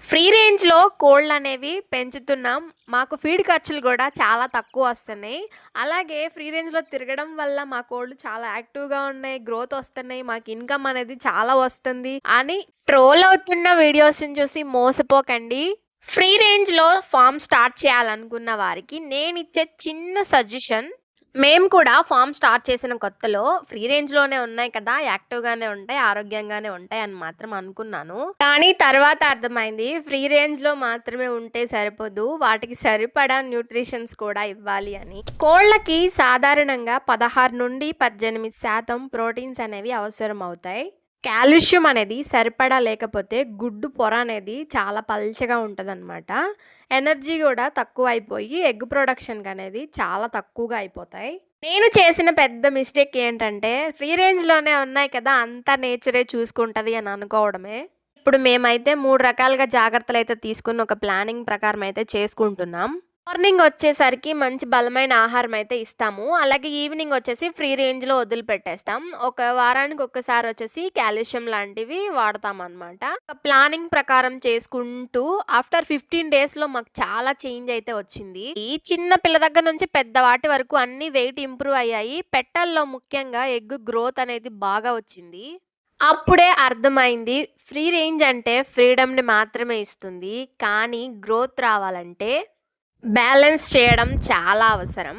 Free రేంజ్‌లో కోళ్ళనేవి పెంచుతున్నాం. మాకు ఫీడ్ ఖర్చులు గూడా చాలా తక్కువొస్తున్నాయి. అలాగే ఫ్రీ రేంజ్‌లో తిరగడం వల్ల మా కోళ్ళు చాలా యాక్టివ్‌గా ఉన్నాయి. గ్రోతొస్తున్నాయి. మాకు ఇన్‌కమ్ అనేది చాలా వస్తుంది అని ట్రోల్ అవుతున్న వీడియోస్‌ని చూసి మోసపోకండి. ఫ్రీ రేంజ్‌లో ఫార్మ్ స్టార్ట్ చేయాలనుకున్న వారికి నేనిచ్చే చిన్న సజెషన్, మేము కూడా ఫార్మ్ స్టార్ట్ చేసిన కొత్తలో ఫ్రీ రేంజ్‌లోనే ఉన్నాయి కదా! యాక్టివ్‌గానే ఉంటాయి, ఆరోగ్యంగానే ఉంటాయి అని మాత్రం అనుకున్నాను. కానీ తర్వాత అర్థమైంది ఫ్రీ రేంజ్‌లో మాత్రమే ఉంటే సరిపోదు. వాటికి సరిపడా న్యూట్రిషన్స్ కూడా ఇవ్వాలి అని. కోళ్ళకి సాధారణంగా 16-18% ప్రోటీన్స్ అనేవి అవసరమవుతాయి. కాల్షియం అనేది సరిపడా లేకపోతే గుడ్డు పొర అనేది చాలా పల్చగా ఉంటదనమాట. ఎనర్జీ గూడా తక్కువైపోయి ఎగ్ ప్రొడక్షన్‌కనేది చాలా తక్కువగా అయిపోతాయి. నేను చేసిన పెద్ద మిస్టేక్ ఏంటంటే, ఫ్రీ రేంజ్‌లోనే ఉన్నాయి కదా! అంతా నేచరే చూసుకుంటది అని అనుకోవడమే. ఇప్పుడు మేమైతే 3 రకాలుగా జాగ్రత్తలైతే తీసుకొని ఒక ప్లానింగ్ ప్రకారం అయితే చేసుకుంటున్నాం. మార్నింగ్ వచ్చేసరికి మంచి బలమైన ఆహారం అయితే ఇస్తాము. అలాగే ఈవినింగ్ వచ్చేసి ఫ్రీ రేంజ్‌లో వదిలిపెట్టేస్తాం. ఒక వారానికి ఒక్కసారి వచ్చేసి కాల్షియం లాంటివి వాడతామనమాట. ఒక ప్లానింగ్ ప్రకారం చేసుకుంటూ ఆఫ్టర్ 15 డేస్‌లో మాకు చాలా చేంజ్ అయితే వచ్చింది. ఈ చిన్న పిల్ల దగ్గర నుంచి పెద్ద వాటి వరకు అన్నీ వెయిట్ ఇంప్రూవ్ అయ్యాయి. పెట్టల్లో ముఖ్యంగా ఎగ్ గ్రోత్ అనేది బాగా వచ్చింది. అప్పుడే అర్థమైంది ఫ్రీ రేంజ్ అంటే ఫ్రీడమ్‌ని మాత్రమే ఇస్తుంది. కానీ గ్రోత్ రావాలంటే బ్యాలెన్స్ చేయడం చాలా అవసరం.